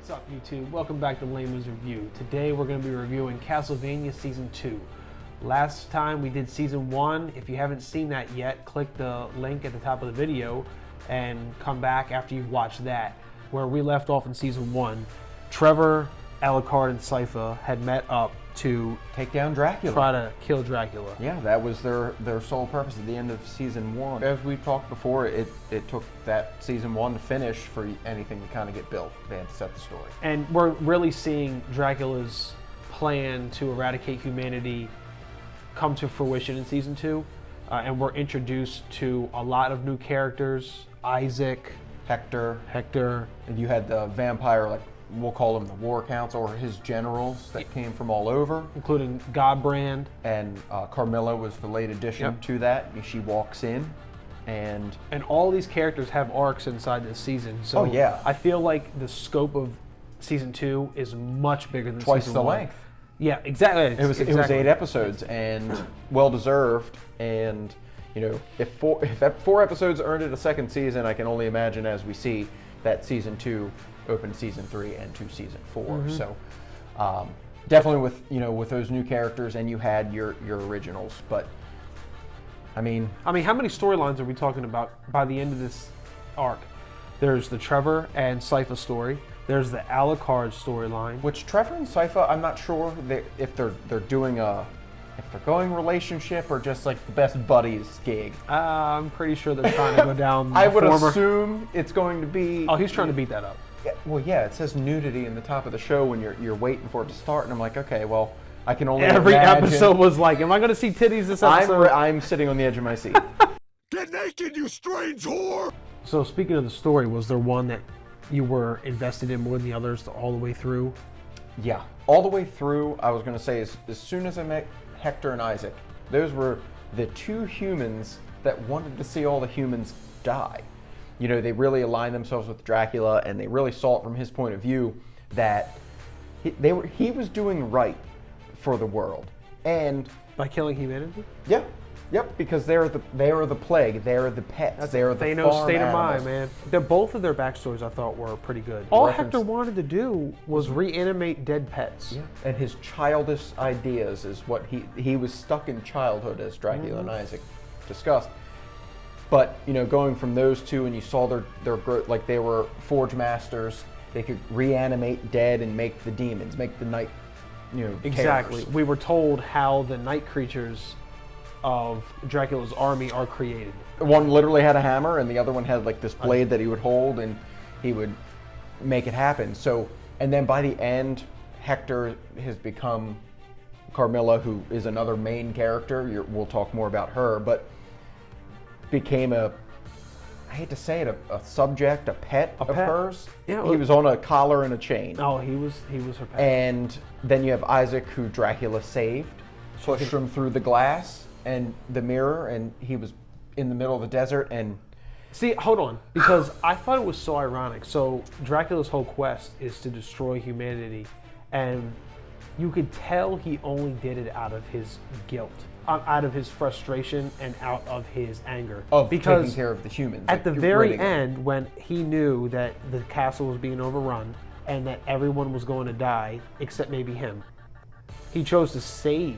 What's up, YouTube? Welcome back to Layman's Review. Today we're going to be reviewing Castlevania Season 2. Last time we did Season 1. If you haven't seen that yet, click the link at the top of the video and come back after you've watched that. Where we left off in Season 1, Trevor, Alucard, and Sypha had met up to take down Dracula. Try to kill Dracula. Yeah, that was their sole purpose at the end of Season 1. As we talked before, it took that Season 1 to finish for anything to kind of get built. They had to set the story. And we're really seeing Dracula's plan to eradicate humanity come to fruition in Season 2. And we're introduced to a lot of new characters. Isaac. Hector. And you had the vampire, like, we'll call them the war counts, or his generals that came from all over. Including Godbrand. And Carmilla was the late addition to that. She walks in, and all these characters have arcs inside this season. So yeah. I feel like the scope of Season 2 is much bigger than twice Season the 1. length. Yeah, exactly. It was 8 episodes, and well deserved. And you know, if four episodes earned it a second season, I can only imagine, as we see, that Season 2 opened Season 3 and to Season 4. Mm-hmm. So definitely with those new characters, and you had your originals. But I mean, how many storylines are we talking about by the end of this arc? There's the Trevor and Sypha story. There's the Alucard storyline. Which Trevor and Sypha, I'm not sure if they're doing if they're going relationship or just like the best buddies gig. I'm pretty sure they're trying to go down. I would assume it's going to be. Oh, he's trying to beat that up. Yeah, well, yeah, it says nudity in the top of the show when you're waiting for it to start, and I'm like, okay, well, I can only Every imagine. episode was like, am I going to see titties this episode? I'm sitting on the edge of my seat. Get naked, you strange whore! So speaking of the story, was there one that you were invested in more than the others all the way through? Yeah, all the way through. I was going to say, as soon as I met Hector and Isaac, those were the two humans that wanted to see all the humans die. You know, they really aligned themselves with Dracula, and they really saw it from his point of view that he was doing right for the world. And by killing humanity? Yep, because they are the plague, they're the pets, they're the Thanos farm state of animals. mind, man. Both of their backstories I thought were pretty good. All Hector wanted to do was reanimate dead pets. Yeah. And his childish ideas is what he was stuck in childhood, as Dracula and Isaac discussed. But, you know, going from those two, and you saw their growth, like they were forge masters. They could reanimate dead and make the demons, make the night, Exactly. terrors. We were told how the night creatures of Dracula's army are created. One literally had a hammer, and the other one had like this blade that he would hold, and he would make it happen. So, and then by the end, Hector has become Carmilla, who is another main character. We'll talk more about her, but became I hate to say it, a subject, a pet of hers. Yeah, he was on a collar and a chain. Oh, he was her pet. And then you have Isaac, who Dracula saved, pushed him through the glass and the mirror, and he was in the middle of the desert. And see, hold on, because I thought it was so ironic. So Dracula's whole quest is to destroy humanity, and you could tell he only did it out of his guilt, out of his frustration, and out of his anger. Because taking care of the humans. At the very end, when he knew that the castle was being overrun and that everyone was going to die except maybe him, he chose to save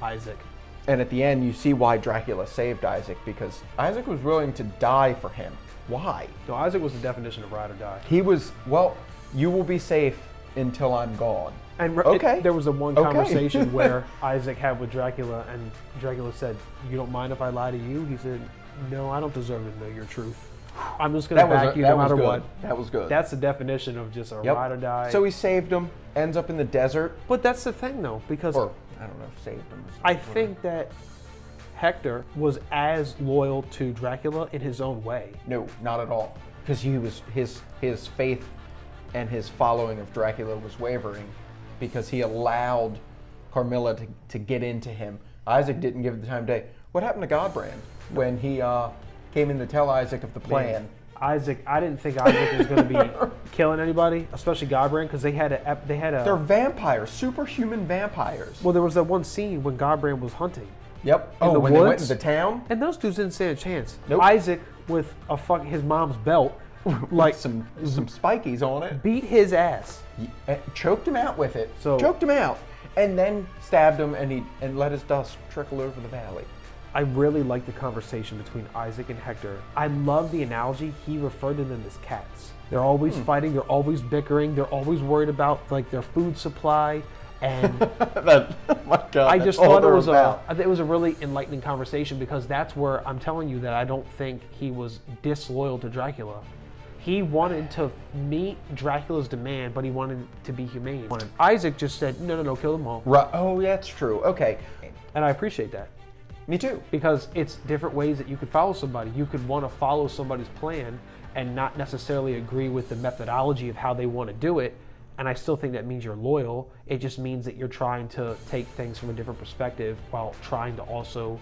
Isaac. And at the end, you see why Dracula saved Isaac, because Isaac was willing to die for him. Why? No, Isaac was the definition of ride or die. He was, well, you will be safe until I'm gone. And there was one conversation where Isaac had with Dracula, and Dracula said, "You don't mind if I lie to you?" He said, "No, I don't deserve to know your truth. I'm just going to back you no matter what." That was good. That's the definition of just a ride or die. So he saved him, ends up in the desert. But that's the thing, though, because Or, I don't know if saved him. I think that Hector was as loyal to Dracula in his own way. No, not at all. Because he was his faith and his following of Dracula was wavering, because he allowed Carmilla to get into him. Isaac didn't give it the time of day. What happened to Godbrand when he came in to tell Isaac of the plan? Man, Isaac, I didn't think Isaac was going to be killing anybody, especially Godbrand, because they had a. They're vampires, superhuman vampires. Well, there was that one scene when Godbrand was hunting. Yep. In the when woods, they went into town, and those dudes didn't stand a chance. Nope. Isaac with his mom's belt Like some spikies on it. beat his ass. Choked him out with it. So- choked him out, and then stabbed him, and let his dust trickle over the valley. I really like the conversation between Isaac and Hector. I love the analogy. He referred to them as cats. They're always fighting. They're always bickering. They're always worried about like their food supply. And Oh my God, I that's just all thought they're I about. think it was a really enlightening conversation, because that's where I'm telling you that I don't think he was disloyal to Dracula. He wanted to meet Dracula's demand, but he wanted to be humane. Isaac just said, no, kill them all. Right. Oh, yeah, that's true. Okay. And I appreciate that, Me too. because it's different ways that you could follow somebody. You could want to follow somebody's plan and not necessarily agree with the methodology of how they want to do it. And I still think that means you're loyal. It just means that you're trying to take things from a different perspective while trying to also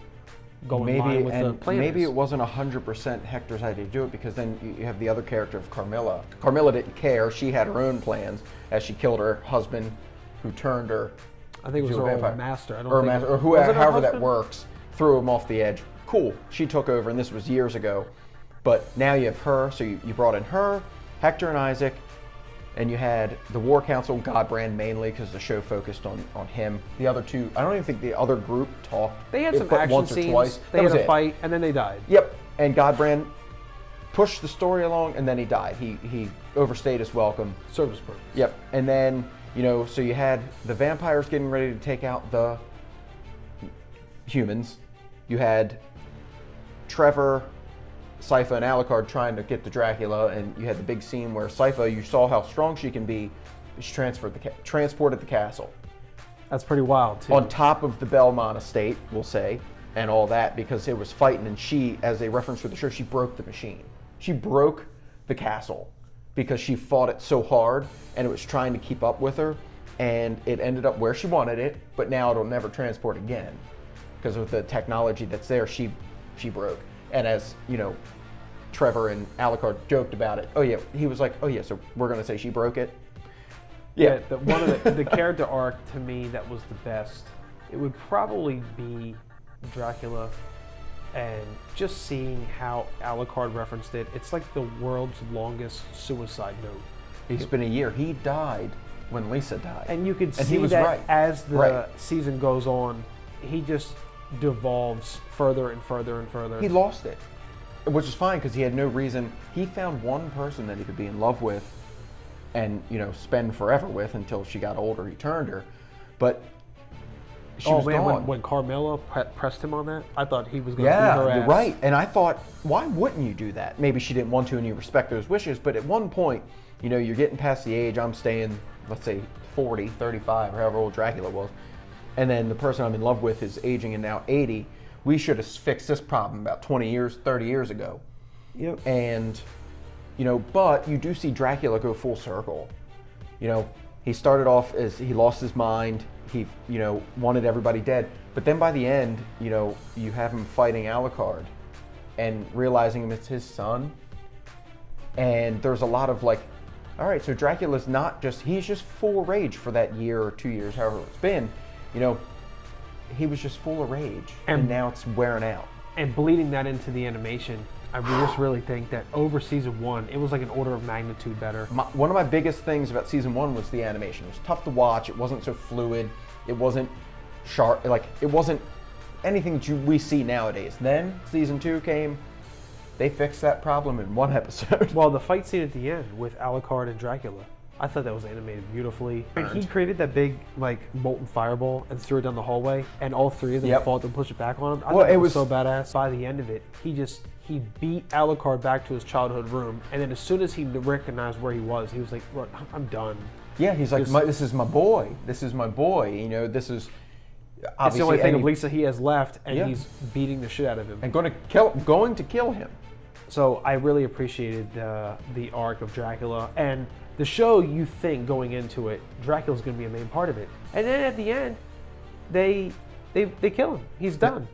go in line with the plan. Maybe it wasn't 100% Hector's idea to do it, because then you have the other character of Carmilla. Carmilla didn't care. She had her own plans as she killed her husband, who turned her. I think it was to a her old vampire. master. I don't Or think master, or was it her however that husband? works. Threw him off the edge. Cool. She took over, and this was years ago. But now you have her, so you brought in her, Hector and Isaac, and you had the War Council, Godbrand mainly, because the show focused on him. The other two, I don't even think the other group talked. They had some but action once or scenes. twice. They That had was a it. fight, and then they died. Yep, and Godbrand pushed the story along, and then he died. He overstayed his welcome. Service purpose. Yep, and then, so you had the vampires getting ready to take out the humans. You had Trevor, Sypha, and Alucard trying to get to Dracula, and you had the big scene where Sypha, you saw how strong she can be. She transported the castle That's pretty wild, too. on top of the Belmont estate, we'll say, and all that, because it was fighting, and she, as a reference for the show, she broke the machine. She broke the castle because she fought it so hard, and it was trying to keep up with her, and it ended up where she wanted it, but now it'll never transport again because of the technology that's there. She broke, and as Trevor and Alucard joked about it. Oh yeah, he was like, oh yeah, so we're gonna say she broke it. Yeah. One of the character arc to me that was the best, it would probably be Dracula, and just seeing how Alucard referenced it. It's like the world's longest suicide note. It's been a year. He died when Lisa died. And you could And see he was that right. as the Right. season goes on, he just devolves further and further and further. He lost it, which is fine because he had no reason. He found one person that he could be in love with and, spend forever with until she got older. He turned her, but she was gone. when Carmilla pressed him on that, I thought he was going to beat her Yeah, ass. you're right. And I thought, why wouldn't you do that? Maybe she didn't want to and you respect those wishes, but at one point, you're getting past the age, I'm staying, let's say 40, 35, or however old Dracula was, and then the person I'm in love with is aging and now 80. We should have fixed this problem about 20 years, 30 years ago. Yep. And, but you do see Dracula go full circle. He started off as he lost his mind. He, wanted everybody dead. But then by the end, you have him fighting Alucard and realizing it's his son. And there's a lot of like, all right, so Dracula's he's just full of rage for that year or 2 years, however it's been. He was just full of rage. And now it's wearing out. And bleeding that into the animation, I just really think that over season one, it was like an order of magnitude better. One of my biggest things about season one was the animation. It was tough to watch. It wasn't so fluid. It wasn't sharp. It wasn't anything that we see nowadays. Then season two came. They fixed that problem in one episode. Well, the fight scene at the end with Alucard and Dracula, I thought that was animated beautifully. He created that big, molten fireball and threw it down the hallway, and all three of them fought to push it back on him. I thought it was so badass. By the end of it, he beat Alucard back to his childhood room, and then as soon as he recognized where he was like, look, I'm done. Yeah, he's like, this is my boy. This is my boy. This is obviously it's the only thing of Lisa he has left, and he's beating the shit out of him. And going to kill him. So I really appreciated the arc of Dracula, and the show. You think going into it, Dracula's going to be a main part of it, and then at the end, they kill him. He's done.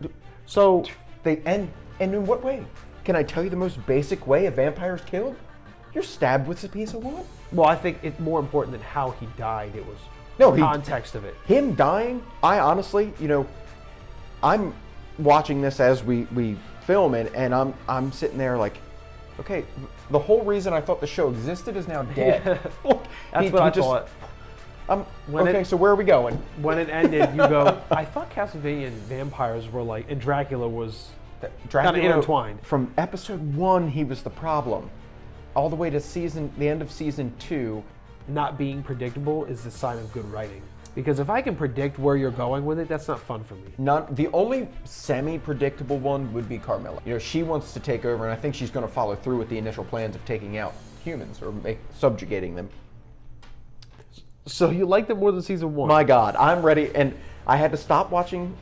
So and in what way? Can I tell you the most basic way a vampire's killed? You're stabbed with a piece of wood. Well, I think it's more important than how he died. It was the context of it. Him dying. I honestly, I'm watching this as we film it, and I'm sitting there like, okay, the whole reason I thought the show existed is now dead. Look, That's what I thought. Okay, so where are we going? When it ended, you go, I thought Castlevania and vampires were like, and Dracula was kind of intertwined. From episode 1, he was the problem. All the way to the end of season 2. Not being predictable is the sign of good writing. Because if I can predict where you're going with it, that's not fun for me. The only semi-predictable one would be Carmilla. You know, she wants to take over, and I think she's going to follow through with the initial plans of taking out humans or subjugating them. So you liked it more than season 1? My God, I'm ready, and I had to stop watching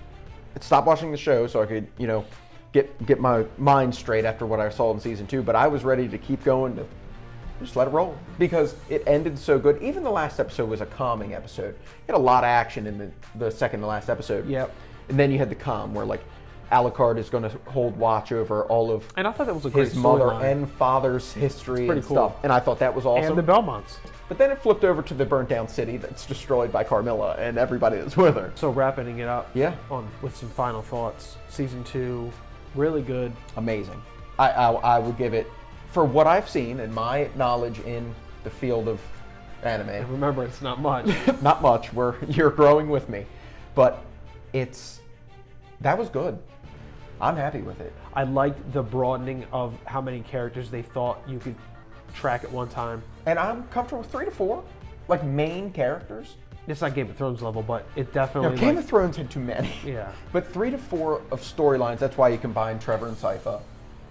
the show so I could, you know, get my mind straight after what I saw in season 2. But I was ready to keep going, to just let it roll because it ended so good. Even the last episode was a calming episode. You had a lot of action in the second to last episode. Yep. And then you had the calm where like Alucard is going to hold watch over all of and I thought that was a great his mother storyline. and father's history and cool. stuff. And I thought that was awesome. And the Belmonts. But then it flipped over to the burnt down city that's destroyed by Carmilla and everybody that's with her. So wrapping it up with some final thoughts. Season 2, really good. Amazing. I would give it, for what I've seen and my knowledge in the field of anime. And remember, it's not much. Not much. You're growing with me. But that was good. I'm happy with it. I liked the broadening of how many characters they thought you could track at one time. And I'm comfortable with 3 to 4, like main characters. It's not Game of Thrones level, but it definitely. No, Game of Thrones had too many. Yeah. But 3 to 4 of storylines. That's why you combine Trevor and Sypha,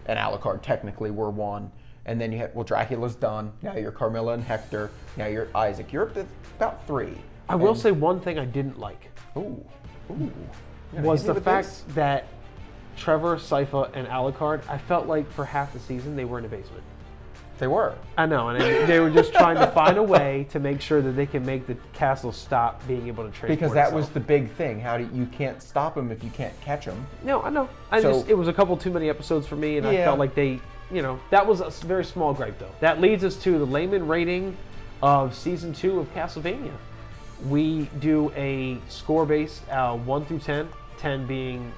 and Alucard technically were one. And then you had Dracula's done. Now you're Carmilla and Hector. Now you're Isaac. You're up to about 3. I will say one thing I didn't like. Was the fact that Trevor, Sypha, and Alucard, I felt like for half the season they were in a basement. They were. I know, and they were just trying to find a way to make sure that they can make the castle stop being able to transport Because that itself. was the big thing. You can't stop them if you can't catch them. No, I know. It was a couple too many episodes for me, and I felt like they, that was a very small gripe though. That leads us to the layman rating of season 2 of Castlevania. We do a score base 1 through 10, 10 being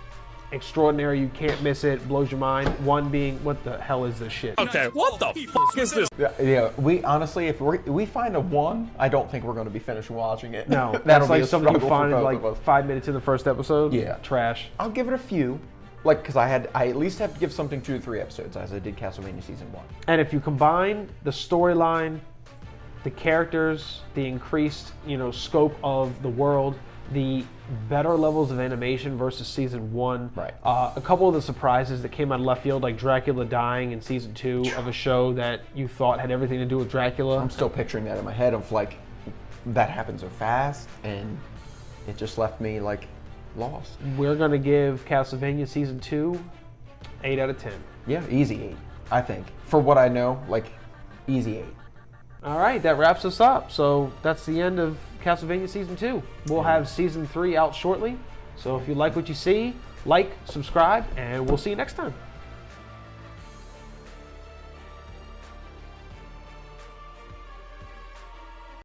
extraordinary, you can't miss it, blows your mind. 1 being, what the hell is this shit? Okay, what the fuck is this? Yeah. We honestly, if we find a 1, I don't think we're going to be finished watching it. No, that'll that's be like a something you struggle for find in both like of us. 5 minutes in the first episode. Yeah. Trash. I'll give it a few, like because I at least have to give something 2 to 3 episodes, as I did Castlevania season 1. And if you combine the storyline, the characters, the increased, scope of the world, the better levels of animation versus season 1. Right. A couple of the surprises that came out of left field, like Dracula dying in season 2 of a show that you thought had everything to do with Dracula. I'm still picturing that in my head of like, that happened so fast, and it just left me like lost. We're going to give Castlevania season 2 8 out of 10. Yeah, easy 8, I think. For what I know, like, easy 8. All right, that wraps us up. So that's the end of Castlevania Season 2. We'll have Season 3 out shortly. So if you like what you see, like, subscribe, and we'll see you next time.